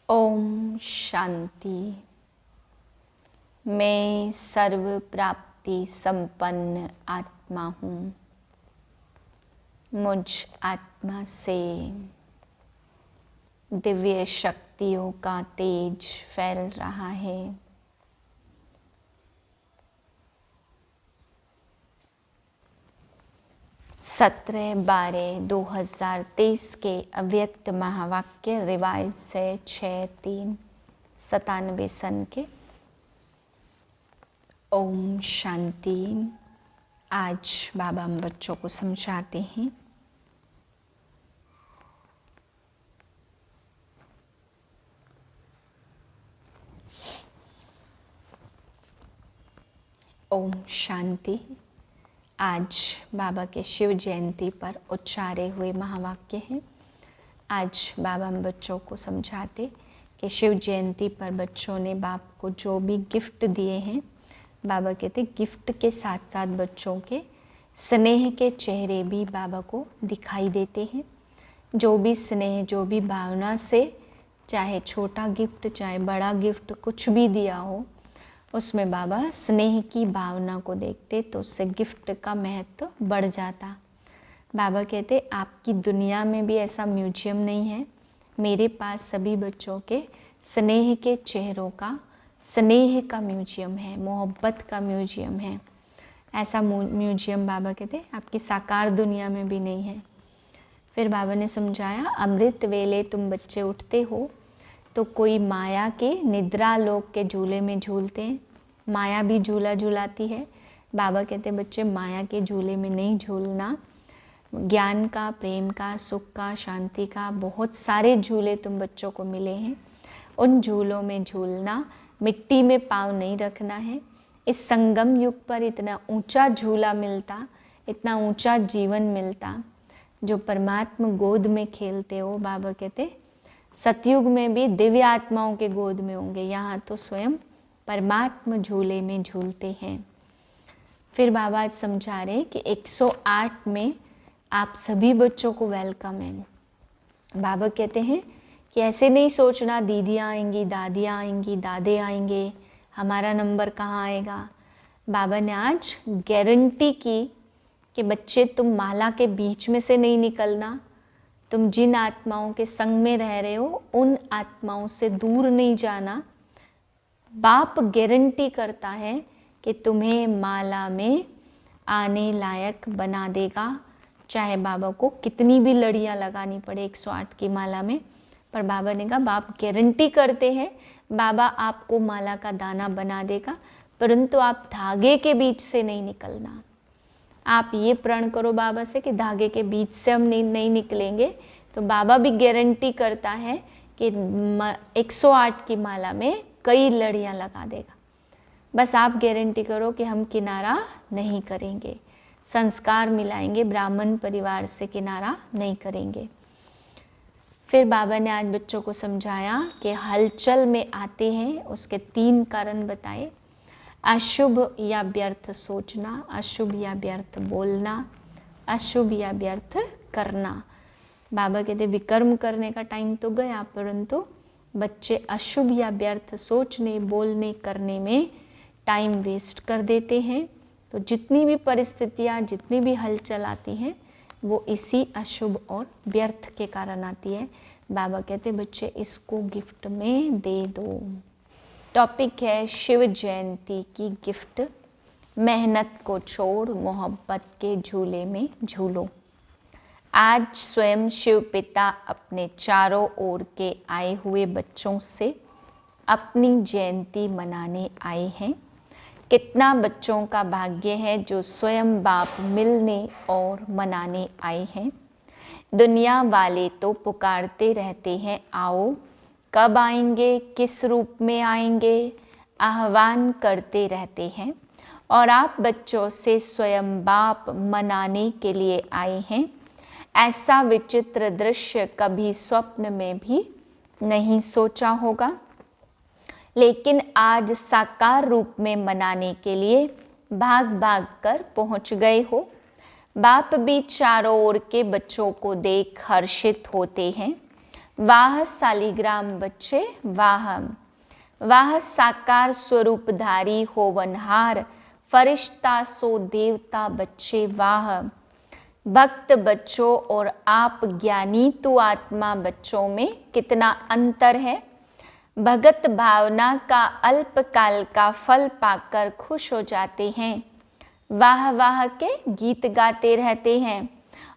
ओम शांति। मैं सर्व प्राप्ति संपन्न आत्मा हूँ। मुझ आत्मा से दिव्य शक्तियों का तेज फैल रहा है। सत्रह 12/2023 के अव्यक्त महावाक्य रिवाइज से 6/3/97 सन के। ओम शांति। आज बाबा हम बच्चों को समझाते हैं। ओम शांति। आज बाबा के शिव जयंती पर उच्चारे हुए महावाक्य हैं। आज बाबा हम बच्चों को समझाते कि शिव जयंती पर बच्चों ने बाप को जो भी गिफ्ट दिए हैं, बाबा कहते गिफ्ट के साथ साथ बच्चों के स्नेह के चेहरे भी बाबा को दिखाई देते हैं। जो भी स्नेह, जो भी भावना से, चाहे छोटा गिफ्ट चाहे बड़ा गिफ्ट कुछ भी दिया हो, उसमें बाबा स्नेह की भावना को देखते तो उससे गिफ्ट का महत्व बढ़ जाता। बाबा कहते आपकी दुनिया में भी ऐसा म्यूजियम नहीं है, मेरे पास सभी बच्चों के स्नेह के चेहरों का, स्नेह का म्यूजियम है, मोहब्बत का म्यूजियम है। ऐसा म्यूजियम बाबा कहते आपकी साकार दुनिया में भी नहीं है। फिर बाबा ने समझाया, अमृत वेले तुम बच्चे उठते हो तो कोई माया के निद्रा लोक के झूले में झूलते हैं। माया भी झूला झूलाती है। बाबा कहते बच्चे माया के झूले में नहीं झूलना, ज्ञान का, प्रेम का, सुख का, शांति का बहुत सारे झूले तुम बच्चों को मिले हैं। उन झूलों में झूलना, मिट्टी में पाँव नहीं रखना है। इस संगम युग पर इतना ऊंचा झूला मिलता, इतना ऊंचा जीवन मिलता, जो परमात्मा गोद में खेलते हो। बाबा कहते सतयुग में भी दिव्य आत्माओं के गोद में होंगे, यहाँ तो स्वयं परमात्मा झूले में झूलते हैं। फिर बाबा आज समझा रहे कि 108 में आप सभी बच्चों को वेलकम है। बाबा कहते हैं कि ऐसे नहीं सोचना दीदियाँ आएंगी, दादियाँ आएंगी, दादे आएंगे, हमारा नंबर कहाँ आएगा। बाबा ने आज गारंटी की कि बच्चे तुम माला के बीच में से नहीं निकलना, तुम जिन आत्माओं के संग में रह रहे हो उन आत्माओं से दूर नहीं जाना। बाप गारंटी करता है कि तुम्हें माला में आने लायक बना देगा, चाहे बाबा को कितनी भी लड़ियाँ लगानी पड़े 108 की माला में। पर बाबा ने कहा बाप गारंटी करते हैं, बाबा आपको माला का दाना बना देगा, परंतु आप धागे के बीच से नहीं निकलना। आप ये प्रण करो बाबा से कि धागे के बीच से हम नहीं निकलेंगे। तो बाबा भी गारंटी करता है कि 108 की माला में कई लड़ियाँ लगा देगा। बस आप गारंटी करो कि हम किनारा नहीं करेंगे, संस्कार मिलाएंगे, ब्राह्मण परिवार से किनारा नहीं करेंगे। फिर बाबा ने आज बच्चों को समझाया कि हलचल में आते हैं उसके 3 कारण बताए। अशुभ या व्यर्थ सोचना, अशुभ या व्यर्थ बोलना, अशुभ या व्यर्थ करना। बाबा कहते विकर्म करने का टाइम तो गया, परंतु बच्चे अशुभ या व्यर्थ सोचने, बोलने, करने में टाइम वेस्ट कर देते हैं। तो जितनी भी परिस्थितियाँ, जितनी भी हलचल आती हैं वो इसी अशुभ और व्यर्थ के कारण आती है। बाबा कहते बच्चे इसको गिफ्ट में दे दो। टॉपिक है शिव जयंती की गिफ्ट। मेहनत को छोड़ मोहब्बत के झूले में झूलो। आज स्वयं शिव पिता अपने चारों ओर के आए हुए बच्चों से अपनी जयंती मनाने आए हैं। कितना बच्चों का भाग्य है जो स्वयं बाप मिलने और मनाने आए हैं। दुनिया वाले तो पुकारते रहते हैं आओ, कब आएंगे, किस रूप में आएंगे, आह्वान करते रहते हैं, और आप बच्चों से स्वयं बाप मनाने के लिए आए हैं। ऐसा विचित्र दृश्य कभी स्वप्न में भी नहीं सोचा होगा, लेकिन आज साकार रूप में मनाने के लिए भाग भाग कर पहुँच गए हो। बाप भी चारों ओर के बच्चों को देख हर्षित होते हैं। वाह शालिग्राम बच्चे वाह। वाह साकार स्वरूपधारी होवनहार फरिश्ता सो देवता बच्चे वाह। भक्त बच्चों और आप ज्ञानी तू आत्मा बच्चों में कितना अंतर है। भगत भावना का अल्पकाल का फल पाकर खुश हो जाते हैं, वाह वाह के गीत गाते रहते हैं,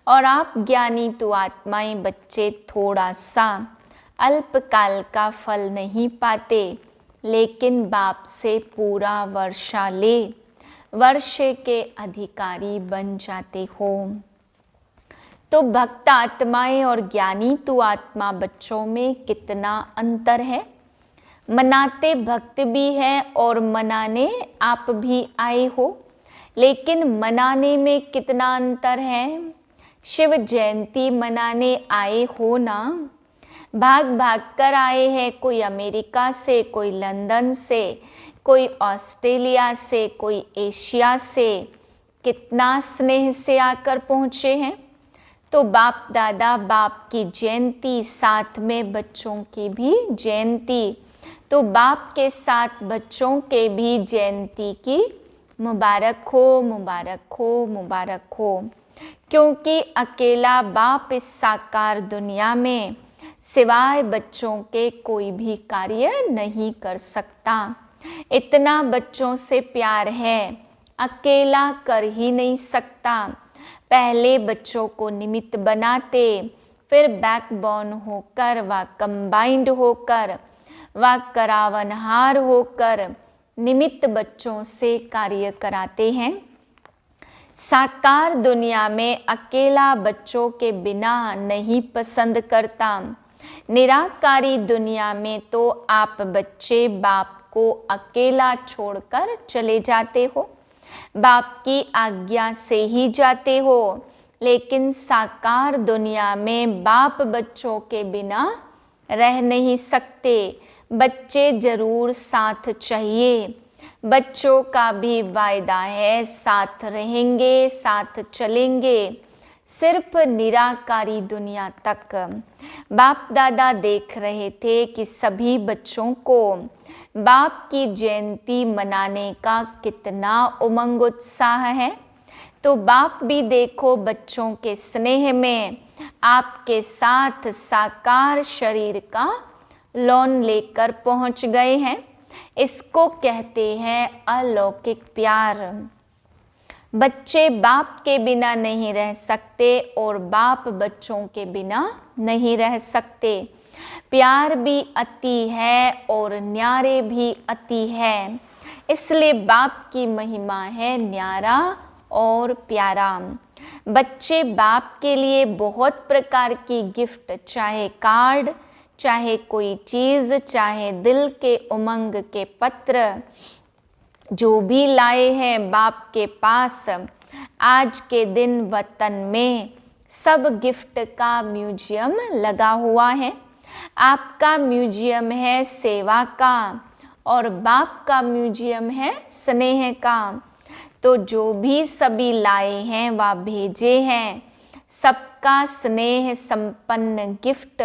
और आप ज्ञानी तू आत्माएं बच्चे थोड़ा सा अल्पकाल का फल नहीं पाते, लेकिन बाप से पूरा वर्षा ले वर्षे के अधिकारी बन जाते हो। तो भक्त आत्माएं और ज्ञानी तू आत्मा बच्चों में कितना अंतर है। मनाते भक्त भी हैं और मनाने आप भी आए हो, लेकिन मनाने में कितना अंतर है। शिव जयंती मनाने आए हो ना, भाग भाग कर आए हैं, कोई अमेरिका से, कोई लंदन से, कोई ऑस्ट्रेलिया से, कोई एशिया से, कितना स्नेह से आकर पहुँचे हैं। तो बाप दादा बाप की जयंती, साथ में बच्चों की भी जयंती, तो बाप के साथ बच्चों के भी जयंती की मुबारक हो, मुबारक हो, मुबारक हो। क्योंकि अकेला बाप इस साकार दुनिया में सिवाय बच्चों के कोई भी कार्य नहीं कर सकता। इतना बच्चों से प्यार है, अकेला कर ही नहीं सकता। पहले बच्चों को निमित्त बनाते, फिर बैकबोन होकर व कंबाइंड होकर व करावनहार होकर निमित्त बच्चों से कार्य कराते हैं। साकार दुनिया में अकेला बच्चों के बिना नहीं पसंद करता। निराकारी दुनिया में तो आप बच्चे बाप को अकेला छोड़कर चले जाते हो, बाप की आज्ञा से ही जाते हो। लेकिन साकार दुनिया में बाप बच्चों के बिना रह नहीं सकते, बच्चे जरूर साथ चाहिए। बच्चों का भी वायदा है, साथ रहेंगे, साथ चलेंगे, सिर्फ निराकारी दुनिया तक। बाप दादा देख रहे थे कि सभी बच्चों को बाप की जयंती मनाने का कितना उमंग उत्साह है। तो बाप भी देखो बच्चों के स्नेह में आपके साथ साकार शरीर का लॉन लेकर पहुंच गए हैं। इसको कहते हैं अलौकिक प्यार। बच्चे बाप के बिना नहीं रह सकते और बाप बच्चों के बिना नहीं रह सकते। प्यार भी अति है और न्यारे भी अति है, इसलिए बाप की महिमा है न्यारा और प्यारा। बच्चे बाप के लिए बहुत प्रकार की गिफ्ट, चाहे कार्ड, चाहे कोई चीज़, चाहे दिल के उमंग के पत्र, जो भी लाए हैं बाप के पास। आज के दिन वतन में सब गिफ्ट का म्यूजियम लगा हुआ है। आपका म्यूजियम है सेवा का और बाप का म्यूजियम है स्नेह का। तो जो भी सभी लाए हैं वह भेजे हैं, सबका स्नेह संपन्न गिफ्ट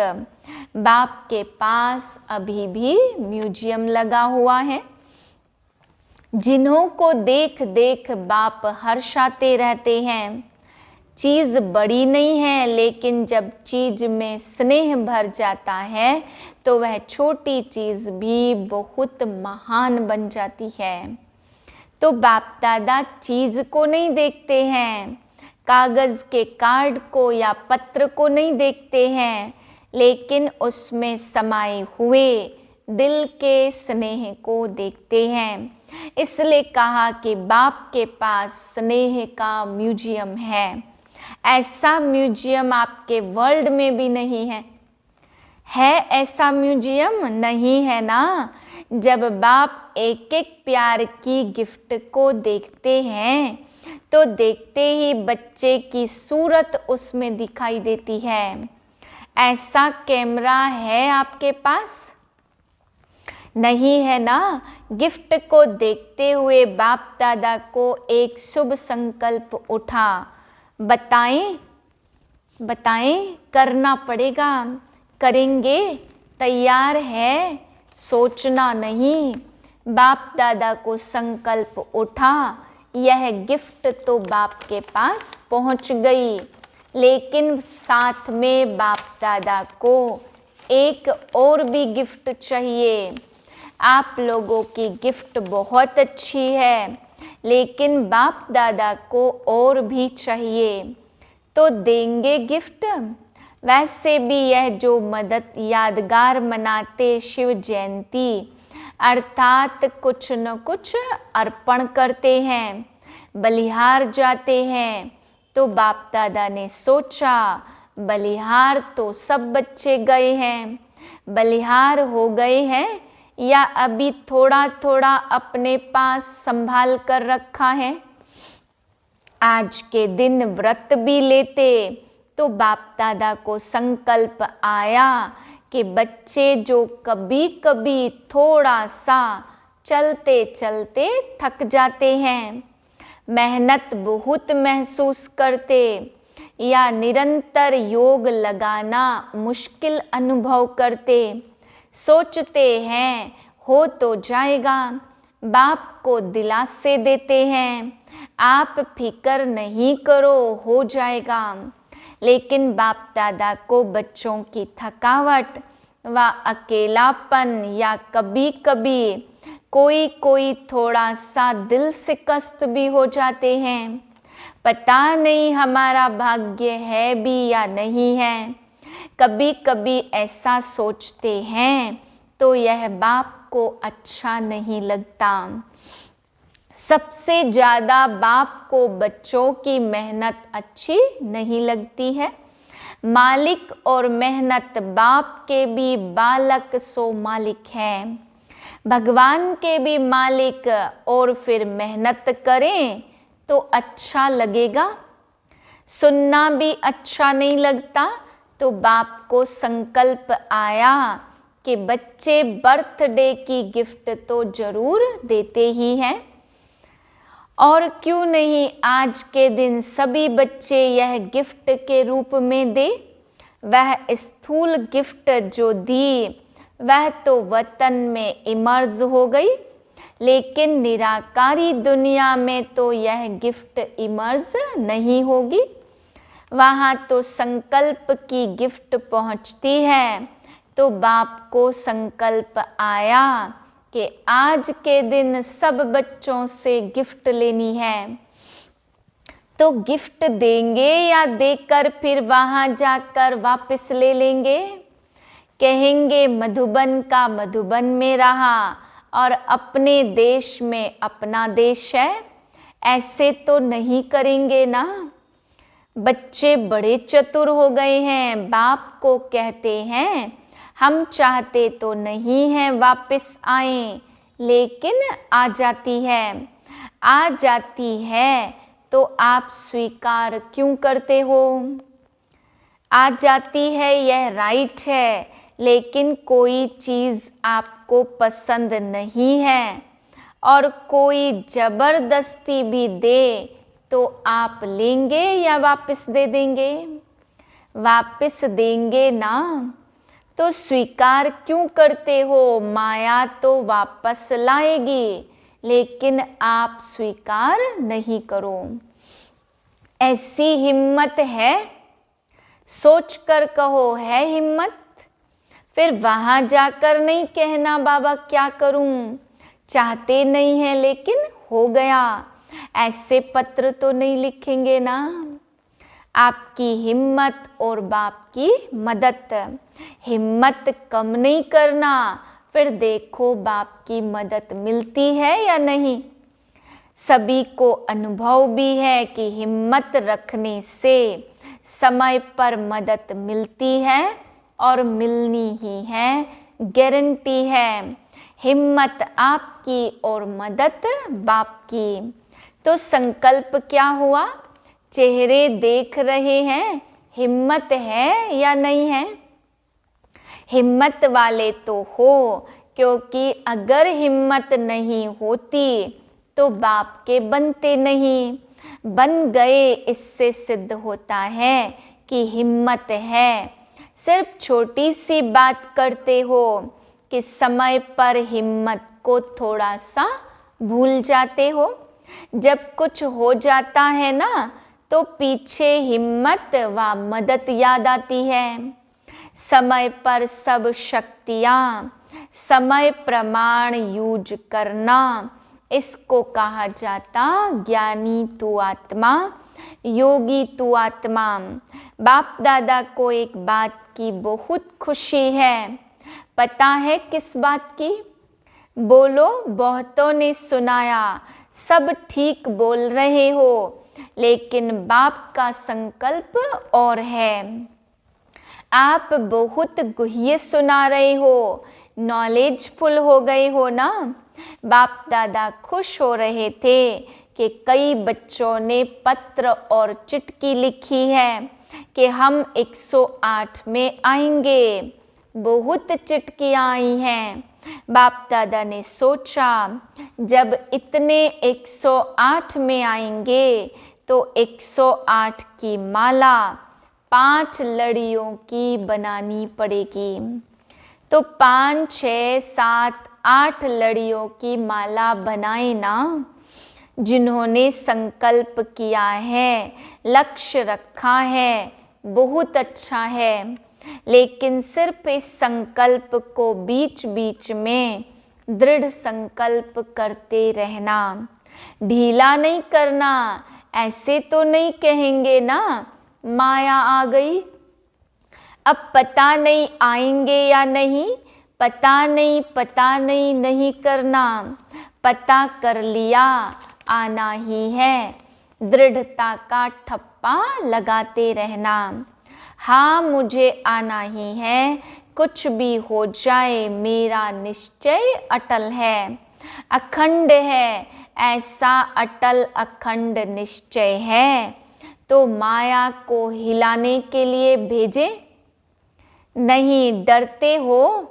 बाप के पास अभी भी म्यूजियम लगा हुआ है। जिन्हों को देख देख बाप हर्षाते रहते हैं। चीज़ बड़ी नहीं है, लेकिन जब चीज़ में स्नेह भर जाता है तो वह छोटी चीज़ भी बहुत महान बन जाती है। तो बाप दादा चीज़ को नहीं देखते हैं, कागज़ के कार्ड को या पत्र को नहीं देखते हैं, लेकिन उसमें समाये हुए दिल के स्नेह को देखते हैं। इसलिए कहा कि बाप के पास स्नेह का म्यूजियम है। ऐसा म्यूजियम आपके वर्ल्ड में भी नहीं है। है ऐसा म्यूजियम? नहीं है ना। जब बाप एक एक प्यार की गिफ्ट को देखते हैं तो देखते ही बच्चे की सूरत उसमें दिखाई देती है। ऐसा कैमरा है आपके पास? नहीं है ना। गिफ्ट को देखते हुए बाप दादा को एक शुभ संकल्प उठा। बताएं करना पड़ेगा, करेंगे, तैयार है, सोचना नहीं। बाप दादा को संकल्प उठा, यह गिफ्ट तो बाप के पास पहुंच गई, लेकिन साथ में बाप दादा को एक और भी गिफ्ट चाहिए। आप लोगों की गिफ्ट बहुत अच्छी है, लेकिन बाप दादा को और भी चाहिए, तो देंगे गिफ्ट। वैसे भी यह जो मदद यादगार मनाते शिव जयंती अर्थात कुछ न कुछ अर्पण करते हैं, बलिहार जाते हैं। तो बाप दादा ने सोचा, बलिहार तो सब बच्चे गए हैं, बलिहार हो गए हैं या अभी थोड़ा थोड़ा अपने पास संभाल कर रखा है। आज के दिन व्रत भी लेते तो बाप दादा को संकल्प आया कि बच्चे जो कभी कभी थोड़ा सा चलते चलते थक जाते हैं, मेहनत बहुत महसूस करते या निरंतर योग लगाना मुश्किल अनुभव करते, सोचते हैं हो तो जाएगा, बाप को दिलासे देते हैं, आप फिक्र नहीं करो, हो जाएगा। लेकिन बाप दादा को बच्चों की थकावट व अकेलापन या कभी कभी कोई थोड़ा सा दिल शिकस्त भी हो जाते हैं। पता नहीं हमारा भाग्य है भी या नहीं है, कभी कभी ऐसा सोचते हैं तो यह बाप को अच्छा नहीं लगता। सबसे ज़्यादा बाप को बच्चों की मेहनत अच्छी नहीं लगती है। मालिक और मेहनत बाप के भी बालक सो मालिक है, भगवान के भी मालिक और फिर मेहनत करें तो अच्छा लगेगा। सुनना भी अच्छा नहीं लगता, तो बाप को संकल्प आया कि बच्चे बर्थडे की गिफ्ट तो जरूर देते ही हैं, और क्यों नहीं आज के दिन सभी बच्चे यह गिफ्ट के रूप में दे। वह स्थूल गिफ्ट जो दी वह तो वतन में इमर्ज हो गई, लेकिन निराकारी दुनिया में तो यह गिफ्ट इमर्ज नहीं होगी। वहाँ तो संकल्प की गिफ्ट पहुँचती है। तो बाप को संकल्प आया कि आज के दिन सब बच्चों से गिफ्ट लेनी है, तो गिफ्ट देंगे या देकर फिर वहाँ जाकर वापस ले लेंगे। कहेंगे मधुबन का मधुबन में रहा और अपने देश में अपना देश है, ऐसे तो नहीं करेंगे ना। बच्चे बड़े चतुर हो गए हैं, बाप को कहते हैं हम चाहते तो नहीं हैं वापस आए, लेकिन आ जाती है, आ जाती है तो आप स्वीकार क्यों करते हो। आ जाती है यह राइट है, लेकिन कोई चीज़ आपको पसंद नहीं है और कोई ज़बरदस्ती भी दे तो आप लेंगे या वापस दे देंगे। वापस देंगे ना, तो स्वीकार क्यों करते हो। माया तो वापस लाएगी, लेकिन आप स्वीकार नहीं करो। ऐसी हिम्मत है, सोच कर कहो है हिम्मत। फिर वहाँ जाकर नहीं कहना बाबा क्या करूँ, चाहते नहीं हैं लेकिन हो गया, ऐसे पत्र तो नहीं लिखेंगे ना। आपकी हिम्मत और बाप की मदद, हिम्मत कम नहीं करना, फिर देखो बाप की मदद मिलती है या नहीं। सभी को अनुभव भी है कि हिम्मत रखने से समय पर मदद मिलती है और मिलनी ही है, गारंटी है। हिम्मत आपकी और मदद बाप की। तो संकल्प क्या हुआ, चेहरे देख रहे हैं, हिम्मत है या नहीं है। हिम्मत वाले तो हो, क्योंकि अगर हिम्मत नहीं होती तो बाप के बनते नहीं, बन गए। इससे सिद्ध होता है कि हिम्मत है। सिर्फ छोटी सी बात करते हो कि समय पर हिम्मत को थोड़ा सा भूल जाते हो। जब कुछ हो जाता है ना तो पीछे हिम्मत व मदद याद आती है। समय पर सब शक्तियाँ, समय प्रमाण यूज करना, इसको कहा जाता ज्ञानी तू आत्मा, योगी तू आत्मा। बाप दादा को एक बात की बहुत खुशी है। पता है किस बात की? बोलो, बहुतों ने सुनाया, सब ठीक बोल रहे हो, लेकिन बाप का संकल्प और है। आप बहुत गुह्य सुना रहे हो, नॉलेजफुल हो गए हो ना। बाप दादा खुश हो रहे थे कि कई बच्चों ने पत्र और चिट्ठी लिखी है कि हम 108 में आएंगे। बहुत चिट्ठियाँ आई हैं। बाप दादा ने सोचा जब इतने 108 में आएंगे तो 108 की माला 5 लड़ियों की बनानी पड़ेगी। तो 5, 6, 7, 8 लड़ियों की माला बनाए ना। जिन्होंने संकल्प किया है, लक्ष्य रखा है, बहुत अच्छा है, लेकिन सिर्फ इस संकल्प को बीच बीच में दृढ़ संकल्प करते रहना, ढीला नहीं करना। ऐसे तो नहीं कहेंगे ना माया आ गई, अब पता नहीं आएंगे या नहीं, पता नहीं नहीं करना। पता कर लिया, आना ही है। दृढ़ता का ठप्पा लगाते रहना। हाँ, मुझे आना ही है, कुछ भी हो जाए मेरा निश्चय अटल है, अखंड है। ऐसा अटल अखंड निश्चय है तो माया को हिलाने के लिए भेजे नहीं। डरते हो?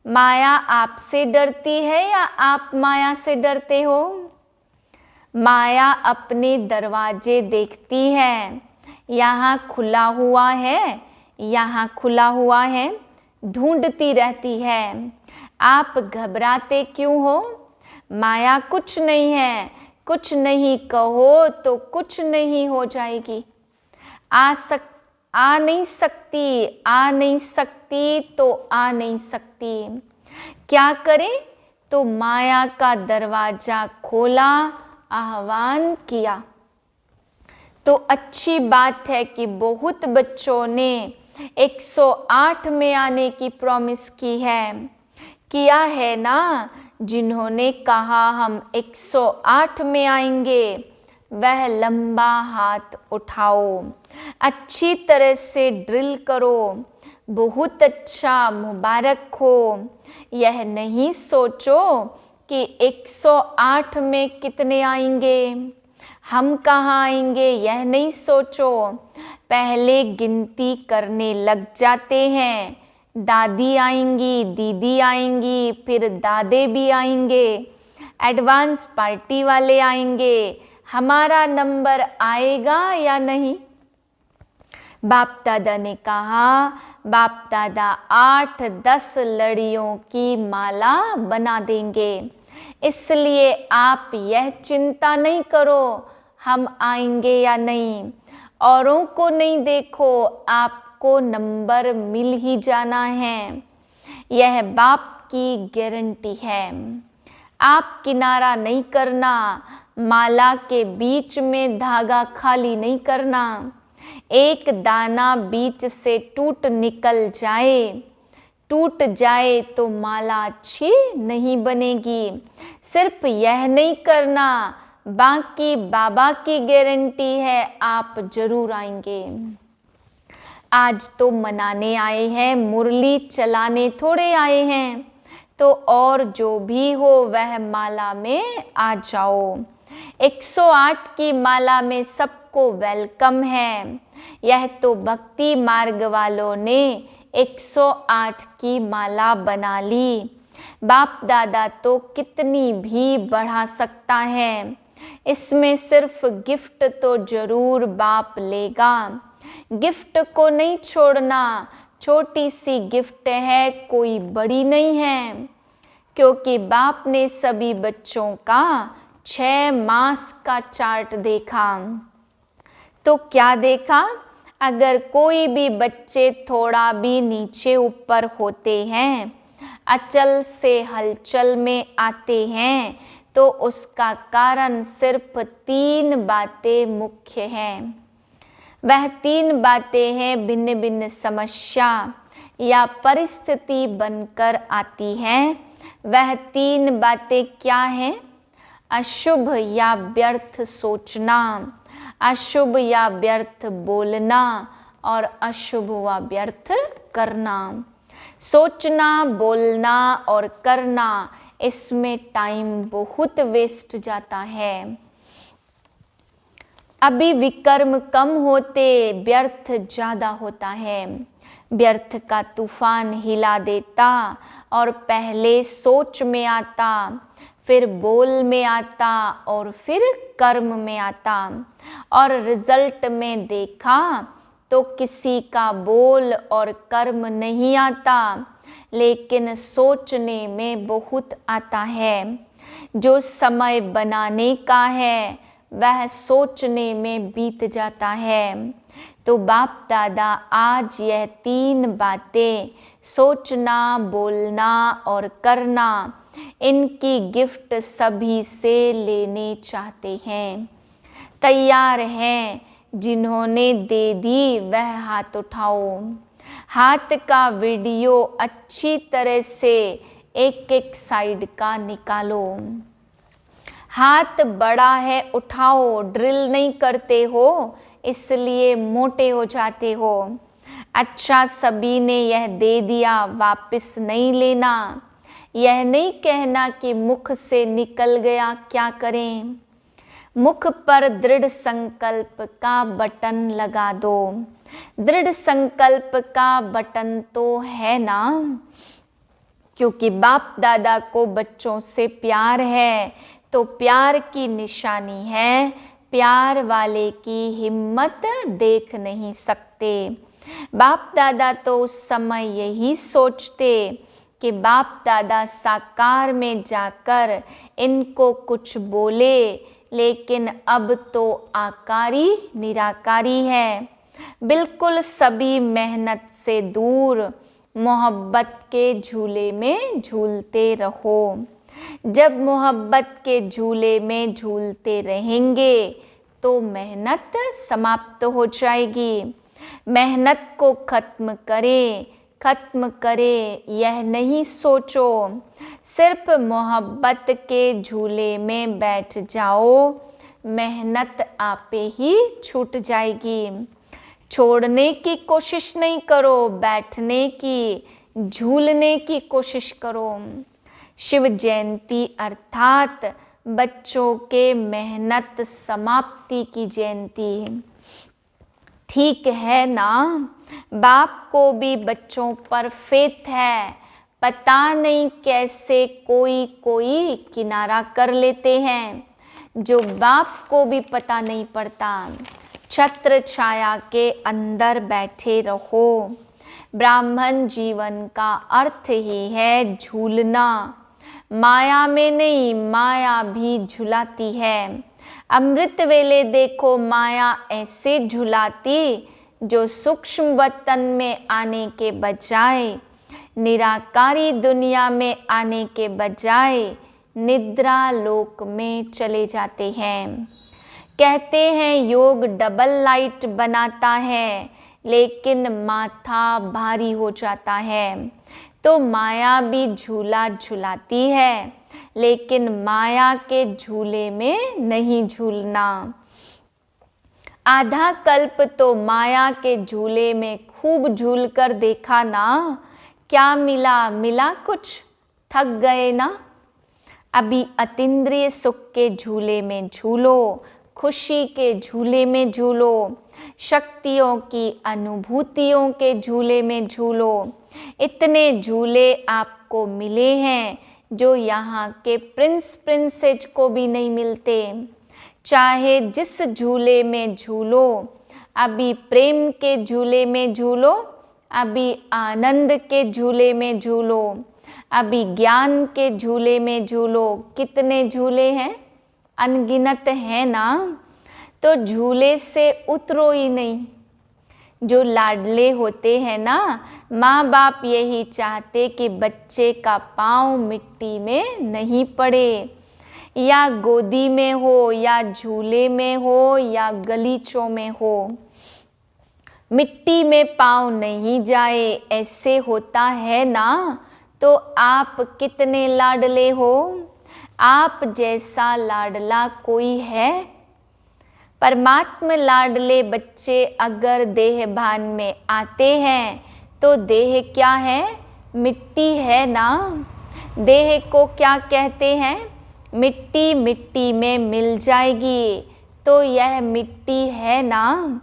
माया आपसे डरती है या आप माया से डरते हो? माया अपने दरवाजे देखती है, यहाँ खुला हुआ है, यहाँ खुला हुआ है, ढूंढती रहती है। आप घबराते क्यों हो? माया कुछ नहीं है, कुछ नहीं कहो तो कुछ नहीं हो जाएगी। आ नहीं सकती तो आ नहीं सकती। क्या करें? तो माया का दरवाजा खोला, आह्वान किया। तो अच्छी बात है कि बहुत बच्चों ने 108 में आने की प्रॉमिस की है, किया है ना। जिन्होंने कहा हम 108 में आएंगे, वह लंबा हाथ उठाओ, अच्छी तरह से ड्रिल करो। बहुत अच्छा, मुबारक हो। यह नहीं सोचो कि 108 में कितने आएंगे, हम कहाँ आएंगे, यह नहीं सोचो। पहले गिनती करने लग जाते हैं। दादी आएंगी, दीदी आएंगी, फिर दादे भी आएंगे, एडवांस पार्टी वाले आएंगे। हमारा नंबर आएगा या नहीं? बाप दादा ने कहा, बाप दादा 8-10 लड़ियों की माला बना देंगे। इसलिए आप यह चिंता नहीं करो हम आएंगे या नहीं। औरों को नहीं देखो, आपको नंबर मिल ही जाना है। यह बाप की गारंटी है। आप किनारा नहीं करना, माला के बीच में धागा खाली नहीं करना। एक दाना बीच से टूट जाए तो माला अच्छी नहीं बनेगी। सिर्फ यह नहीं करना, बाकी बाबा की गारंटी है आप जरूर आएंगे। आज तो मनाने आए हैं, मुरली चलाने थोड़े आए हैं। तो और जो भी हो वह माला में आ जाओ। 108 की माला में सबको वेलकम है। यह तो भक्ति मार्ग वालों ने 108 की माला बना ली। बाप दादा तो कितनी भी बढ़ा सकता है, इसमें सिर्फ गिफ्ट तो जरूर बाप लेगा। गिफ्ट को नहीं छोड़ना, छोटी सी गिफ्ट है, कोई बड़ी नहीं है, क्योंकि बाप ने सभी बच्चों का 6 मास का चार्ट देखा। तो क्या देखा? अगर कोई भी बच्चे थोड़ा भी नीचे ऊपर होते हैं, अचल से हलचल में आते हैं, तो उसका कारण सिर्फ 3 बातें मुख्य हैं। वह 3 बातें हैं, भिन्न भिन्न समस्या या परिस्थिति बनकर आती हैं। वह 3 बातें क्या हैं? अशुभ या व्यर्थ सोचना, अशुभ या व्यर्थ बोलना और अशुभ व व्यर्थ करना। सोचना, बोलना और करना, इसमें टाइम बहुत वेस्ट जाता है। अभी विकर्म कम होते, व्यर्थ ज़्यादा होता है। व्यर्थ का तूफान हिला देता और पहले सोच में आता, फिर बोल में आता और फिर कर्म में आता। और रिजल्ट में देखा तो किसी का बोल और कर्म नहीं आता, लेकिन सोचने में बहुत आता है। जो समय बनाने का है वह सोचने में बीत जाता है। तो बाप दादा आज यह 3 बातें, सोचना, बोलना और करना, इनकी गिफ्ट सभी से लेने चाहते हैं। तैयार हैं? जिन्होंने दे दी वह हाथ उठाओ। हाथ का वीडियो अच्छी तरह से एक एक साइड का निकालो। हाथ बड़ा है, उठाओ। ड्रिल नहीं करते हो इसलिए मोटे हो जाते हो। अच्छा, सभी ने यह दे दिया, वापस नहीं लेना। यह नहीं कहना कि मुख से निकल गया, क्या करें। मुख पर दृढ़ संकल्प का बटन लगा दो। दृढ़ संकल्प का बटन तो है ना, क्योंकि बाप दादा को बच्चों से प्यार है, तो प्यार की निशानी है। प्यार वाले की हिम्मत देख नहीं सकते। बाप दादा तो उस समय यही सोचते कि बाप दादा साकार में जाकर इनको कुछ बोले, लेकिन अब तो आकारी निराकारी है। बिल्कुल सभी मेहनत से दूर मोहब्बत के झूले में झूलते रहो। जब मोहब्बत के झूले में झूलते रहेंगे तो मेहनत समाप्त हो जाएगी। मेहनत को खत्म करें, यह नहीं सोचो। सिर्फ मोहब्बत के झूले में बैठ जाओ, मेहनत आपे ही छूट जाएगी। छोड़ने की कोशिश नहीं करो, बैठने की, झूलने की कोशिश करो। शिव जयंती अर्थात बच्चों के मेहनत समाप्ति की जयंती। ठीक है ना? बाप को भी बच्चों पर फेथ है। पता नहीं कैसे कोई किनारा कर लेते हैं, जो बाप को भी पता नहीं पड़ता। छत्र छाया के अंदर बैठे रहो। ब्राह्मण जीवन का अर्थ ही है झूलना। माया में नहीं, माया भी झुलाती है। अमृत वेले देखो माया ऐसे झुलाती, जो सूक्ष्म वतन में आने के बजाय, निराकारी दुनिया में आने के बजाय निद्रा लोक में चले जाते हैं। कहते हैं योग डबल लाइट बनाता है, लेकिन माथा भारी हो जाता है। तो माया भी झूला झुलाती है, लेकिन माया के झूले में नहीं झूलना। आधा कल्प तो माया के झूले में खूब झूल कर देखा ना, क्या मिला कुछ? थक गए ना? अभी अतीन्द्रिय सुख के झूले में झूलो, खुशी के झूले में झूलो, शक्तियों की अनुभूतियों के झूले में झूलो। इतने झूले आपको मिले हैं जो यहाँ के प्रिंस प्रिंसेज को भी नहीं मिलते। चाहे जिस झूले में झूलो, अभी प्रेम के झूले में झूलो, अभी आनंद के झूले में झूलो, अभी ज्ञान के झूले में झूलो। कितने झूले हैं, अनगिनत है ना। तो झूले से उतरो ही नहीं। जो लाडले होते हैं ना, माँ बाप यही चाहते कि बच्चे का पाँव मिट्टी में नहीं पड़े, या गोदी में हो, या झूले में हो, या गलीचों में हो, मिट्टी में पाँव नहीं जाए। ऐसे होता है ना। तो आप कितने लाडले हो, आप जैसा लाडला कोई है। परमात्मा लाडले बच्चे अगर देह भान में आते हैं तो देह क्या है, मिट्टी है ना। देह को क्या कहते हैं, मिट्टी मिट्टी में मिल जाएगी। तो यह मिट्टी है ना।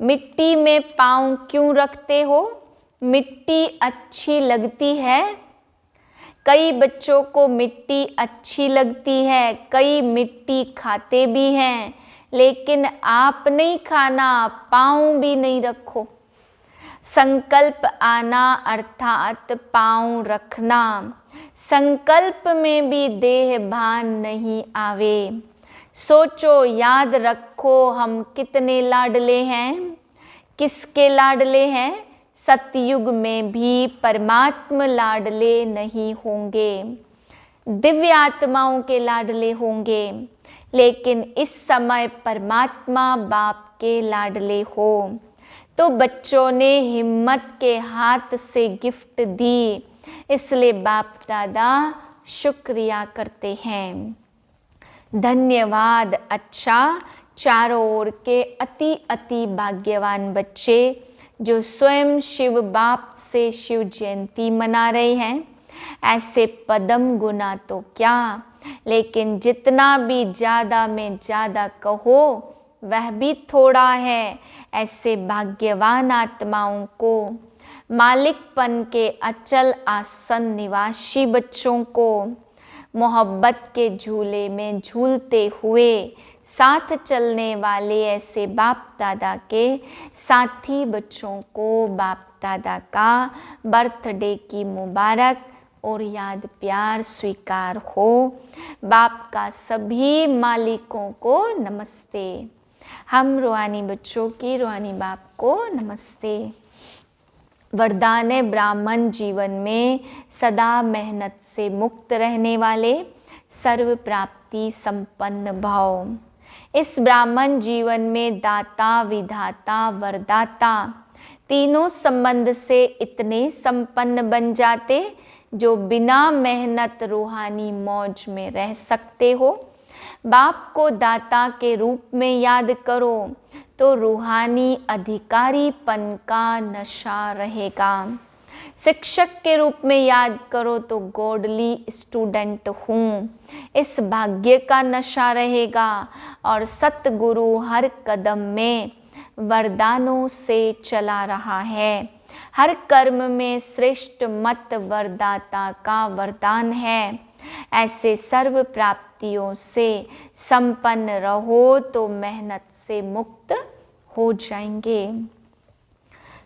मिट्टी में पाँव क्यों रखते हो, मिट्टी अच्छी लगती है। कई बच्चों को मिट्टी अच्छी लगती है, कई मिट्टी खाते भी हैं, लेकिन आप नहीं खाना, पाँव भी नहीं रखो। संकल्प आना अर्थात पाँव रखना। संकल्प में भी देह भान नहीं आवे। सोचो, याद रखो, हम कितने लाडले हैं, किसके लाडले हैं। सतयुग में भी परमात्मा लाडले नहीं होंगे, दिव्य आत्माओं के लाडले होंगे, लेकिन इस समय परमात्मा बाप के लाडले हो। तो बच्चों ने हिम्मत के हाथ से गिफ्ट दी, इसलिए बाप दादा शुक्रिया करते हैं। धन्यवाद। अच्छा, चारों ओर के अति अति भाग्यवान बच्चे जो स्वयं शिव बाप से शिव जयंती मना रहे हैं, ऐसे पदम गुना तो क्या, लेकिन जितना भी ज़्यादा में ज़्यादा कहो वह भी थोड़ा है। ऐसे भाग्यवान आत्माओं को, मालिकपन के अचल आसन निवासी बच्चों को, मोहब्बत के झूले में झूलते हुए साथ चलने वाले ऐसे बाप दादा के साथी बच्चों को बाप दादा का बर्थडे की मुबारक और याद प्यार स्वीकार हो। बाप का सभी मालिकों को नमस्ते। हम रूहानी बच्चों की रूहानी बाप को नमस्ते। वरदान है ब्राह्मण जीवन में सदा मेहनत से मुक्त रहने वाले, सर्व प्राप्ति संपन्न भाव। इस ब्राह्मण जीवन में दाता, विधाता, वरदाता तीनों संबंध से इतने संपन्न बन जाते जो बिना मेहनत रूहानी मौज में रह सकते हो। बाप को दाता के रूप में याद करो तो रूहानी अधिकारीपन का नशा रहेगा। शिक्षक के रूप में याद करो तो गॉडली स्टूडेंट हूँ, इस भाग्य का नशा रहेगा। और सतगुरु हर कदम में वरदानों से चला रहा है, हर कर्म में श्रेष्ठ मत वरदाता का वरदान है। ऐसे सर्व प्राप्तियों से संपन्न रहो तो मेहनत से मुक्त हो जाएंगे।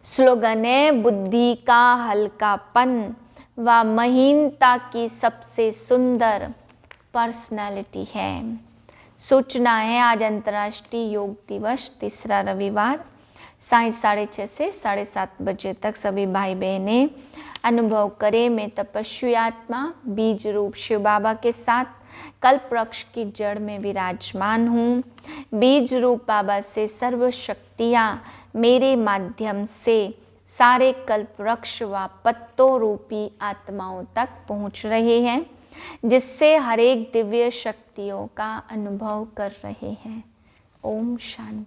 स्लोगन है, बुद्धि का हल्कापन व महीनता की सबसे सुंदर पर्सनालिटी है। सूचना है, आज अंतर्राष्ट्रीय योग दिवस, तीसरा रविवार, साय 6:30 से 7:30 बजे तक सभी भाई बहनें अनुभव करें मैं तपस्वी आत्मा बीज रूप शिव बाबा के साथ कल्प वृक्ष की जड़ में विराजमान हूँ। बीज रूप बाबा से सर्व शक्तियाँ मेरे माध्यम से सारे कल्प वृक्ष व पत्तों रूपी आत्माओं तक पहुँच रहे हैं, जिससे हर एक दिव्य शक्तियों का अनुभव कर रहे हैं। ओम शांति।